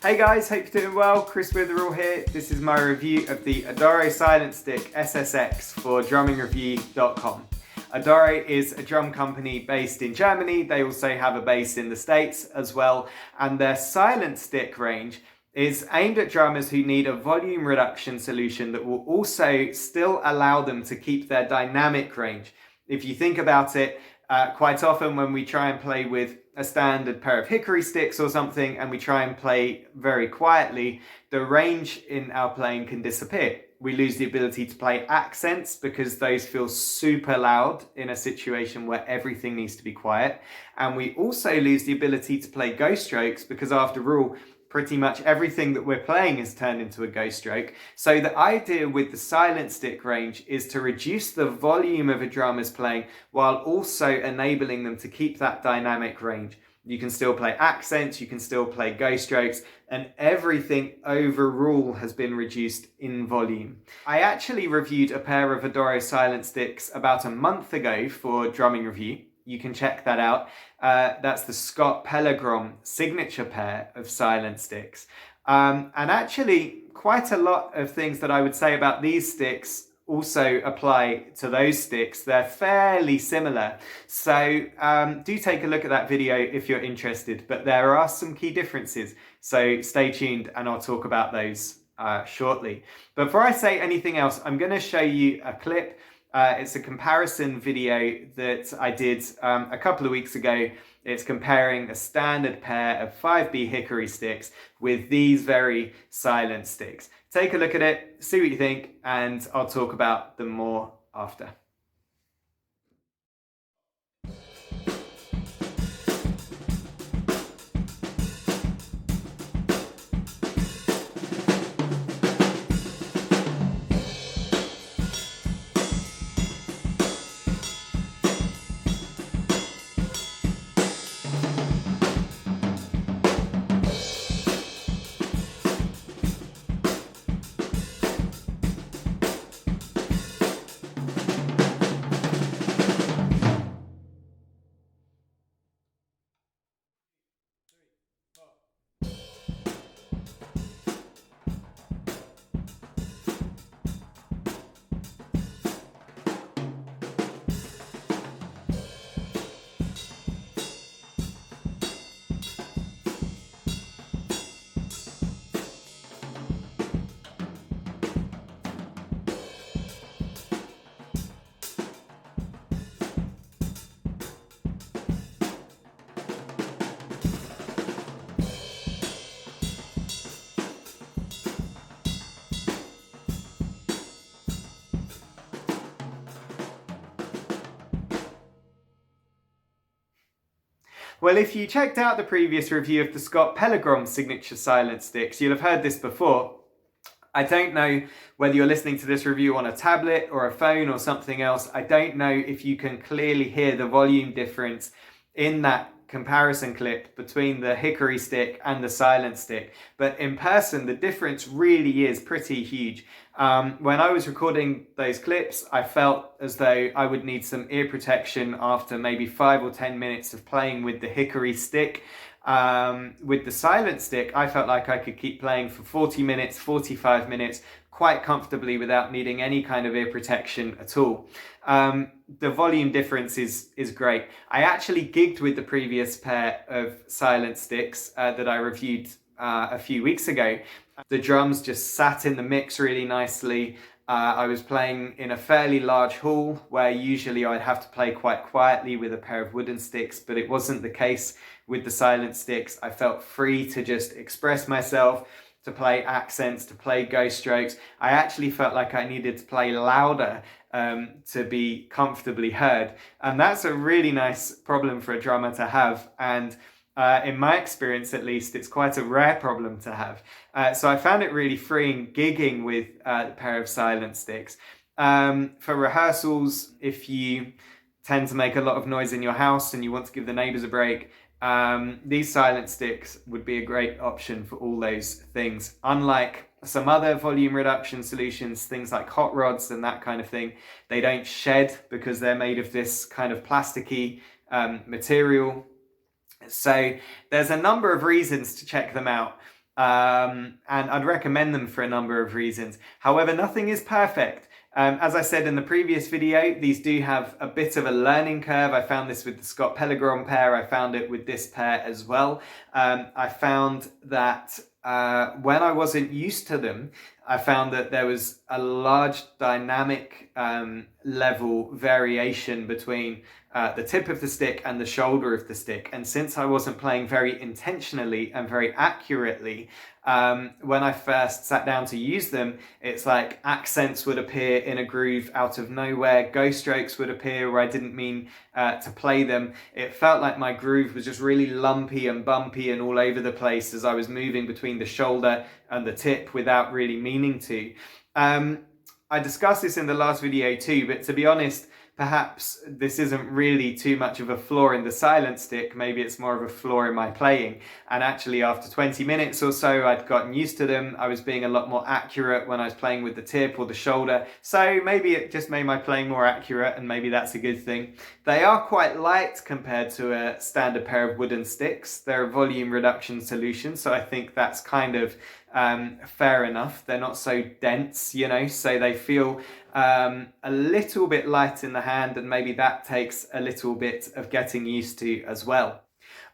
Hey guys, hope you're doing well. Chris Witherall here. This is my review of the Adoro Silent Stick SSX for drummingreview.com. Adoro is a drum company based in Germany. They also have a base in the States as well. And their silent stick range is aimed at drummers who need a volume reduction solution that will also still allow them to keep their dynamic range. If you think about it, quite often when we try and play with a standard pair of hickory sticks or something and we try and play very quietly, the range in our playing can disappear. We lose the ability to play accents because those feel super loud in a situation where everything needs to be quiet. And we also lose the ability to play ghost strokes because after all, pretty much everything that we're playing is turned into a ghost stroke. So the idea with the silent stick range is to reduce the volume of a drummer's playing while also enabling them to keep that dynamic range. You can still play accents, you can still play ghost strokes, and everything overall has been reduced in volume. I actually reviewed a pair of Adoro silent sticks about a month ago for Drumming Review. You can check that out. That's the Scott Pellegrom signature pair of silent sticks. And actually, quite a lot of things that I would say about these sticks also apply to those sticks. They're fairly similar. So do take a look at that video if you're interested, but there are some key differences. So stay tuned and I'll talk about those shortly. But before I say anything else, I'm going to show you a clip. It's a comparison video that I did a couple of weeks ago. It's comparing a standard pair of 5B hickory sticks with these very silent sticks. Take a look at it, see what you think, and I'll talk about them more after. Well, if you checked out the previous review of the Scott Pellegrom signature silent sticks, you'll have heard this before. I don't know whether you're listening to this review on a tablet or a phone or something else. I don't know if you can clearly hear the volume difference in that comparison clip between the hickory stick and the silent stick, but in person the difference really is pretty huge. When I was recording those clips, I felt as though I would need some ear protection after maybe 5 or 10 minutes of playing with the hickory stick. With the silent stick, I felt like I could keep playing for 40 minutes, 45 minutes quite comfortably without needing any kind of ear protection at all. The volume difference is great. I actually gigged with the previous pair of silent sticks that I reviewed a few weeks ago. The drums just sat in the mix really nicely. I was playing in a fairly large hall where usually I'd have to play quite quietly with a pair of wooden sticks, but it wasn't the case with the silent sticks. I felt free to just express myself, to play accents, to play ghost strokes. I actually felt like I needed to play louder to be comfortably heard. And that's a really nice problem for a drummer to have. And in my experience, at least, it's quite a rare problem to have. So I found it really freeing gigging with a pair of silent sticks. For rehearsals, if you tend to make a lot of noise in your house and you want to give the neighbours a break, these silent sticks would be a great option for all those things. Unlike some other volume reduction solutions, things like hot rods and that kind of thing, they don't shed because they're made of this kind of plasticky material. So there's a number of reasons to check them out. and I'd recommend them for a number of reasons. However, nothing is perfect. As I said in the previous video, these do have a bit of a learning curve. I found this with the Scott Pellegrom pair. I found it with this pair as well. I found that when I wasn't used to them, I found that there was a large dynamic level variation between the tip of the stick and the shoulder of the stick. And since I wasn't playing very intentionally and very accurately, when I first sat down to use them, it's like accents would appear in a groove out of nowhere, ghost strokes would appear where I didn't mean to play them. It felt like my groove was just really lumpy and bumpy and all over the place as I was moving between the shoulder and the tip without really meaning to. I discussed this in the last video too, but to be honest, perhaps this isn't really too much of a flaw in the silent stick. Maybe it's more of a flaw in my playing. And actually after 20 minutes or so, I'd gotten used to them. I was being a lot more accurate when I was playing with the tip or the shoulder. So maybe it just made my playing more accurate, and maybe that's a good thing. They are quite light compared to a standard pair of wooden sticks. They're a volume reduction solution, so I think that's kind of fair enough. They're not so dense, you know, so they feel a little bit light in the hand, and maybe that takes a little bit of getting used to as well.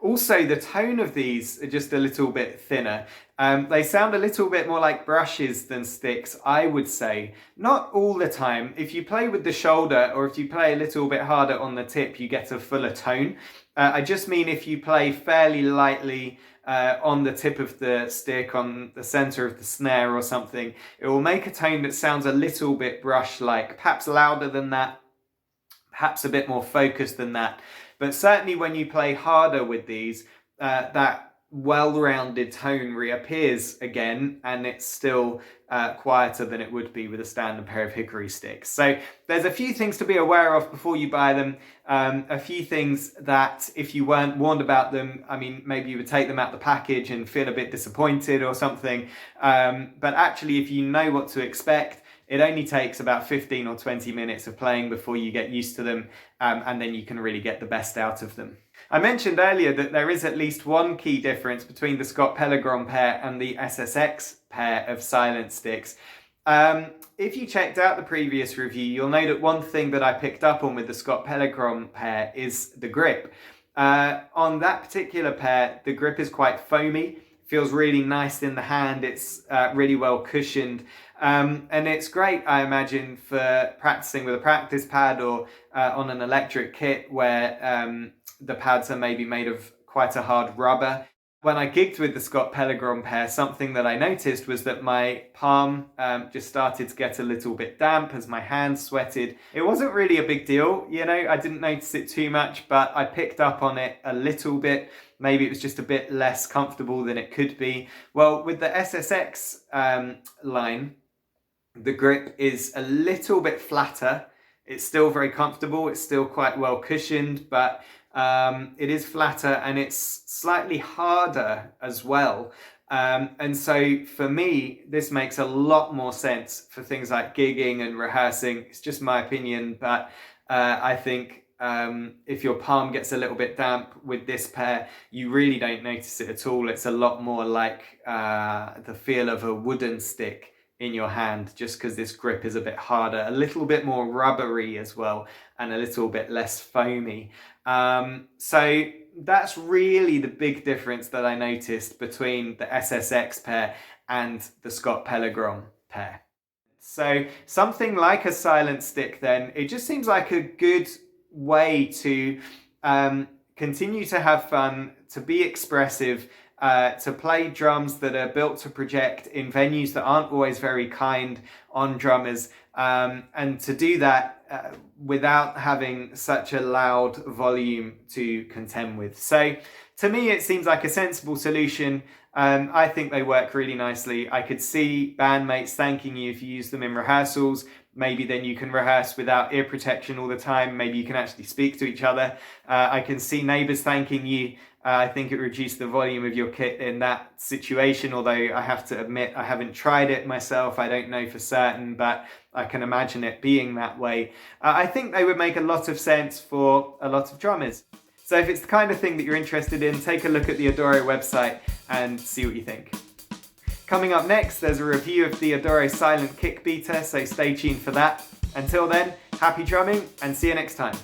Also, the tone of these are just a little bit thinner. They sound a little bit more like brushes than sticks, I would say. Not all the time. If you play with the shoulder, or if you play a little bit harder on the tip, you get a fuller tone. I just mean if you play fairly lightly on the tip of the stick, on the center of the snare or something, it will make a tone that sounds a little bit brush-like, perhaps louder than that, perhaps a bit more focused than that. But certainly when you play harder with these, that well-rounded tone reappears again, and it's still quieter than it would be with a standard pair of hickory sticks. So there's a few things to be aware of before you buy them. A few things that if you weren't warned about them, I mean, maybe you would take them out the package and feel a bit disappointed or something. But actually, if you know what to expect, it only takes about 15 or 20 minutes of playing before you get used to them, and then you can really get the best out of them. I mentioned earlier that there is at least one key difference between the Scott Pellegrom pair and the SSX pair of silent sticks. If you checked out the previous review, you'll know that one thing that I picked up on with the Scott Pellegrom pair is the grip. On that particular pair, the grip is quite foamy, feels really nice in the hand, it's really well cushioned. And it's great, I imagine, for practicing with a practice pad or on an electric kit where the pads are maybe made of quite a hard rubber. When I gigged with the Scott Pellegrom pair, something that I noticed was that my palm just started to get a little bit damp as my hands sweated. It wasn't really a big deal, you know, I didn't notice it too much, but I picked up on it a little bit. Maybe it was just a bit less comfortable than it could be. Well, with the SSX line, the grip is a little bit flatter. It's still very comfortable. It's still quite well cushioned, but it is flatter and it's slightly harder as well. And so for me, this makes a lot more sense for things like gigging and rehearsing. It's just my opinion, but I think if your palm gets a little bit damp with this pair, you really don't notice it at all. It's a lot more like the feel of a wooden stick in your hand, just because this grip is a bit harder, a little bit more rubbery as well, and a little bit less foamy. So that's really the big difference that I noticed between the SSX pair and the Scott Pellegrom pair. So something like a silent stick then, it just seems like a good way to continue to have fun, to be expressive, to play drums that are built to project in venues that aren't always very kind on drummers, and to do that without having such a loud volume to contend with. So to me, it seems like a sensible solution. I think they work really nicely. I could see bandmates thanking you if you use them in rehearsals. Maybe then you can rehearse without ear protection all the time. Maybe you can actually speak to each other. I can see neighbours thanking you. I think it reduced the volume of your kit in that situation, although I have to admit I haven't tried it myself. I don't know for certain, but I can imagine it being that way. I think they would make a lot of sense for a lot of drummers. So if it's the kind of thing that you're interested in, take a look at the Adoro website and see what you think. Coming up next, there's a review of the Adoro silent kick beater, so stay tuned for that. Until then, happy drumming and see you next time.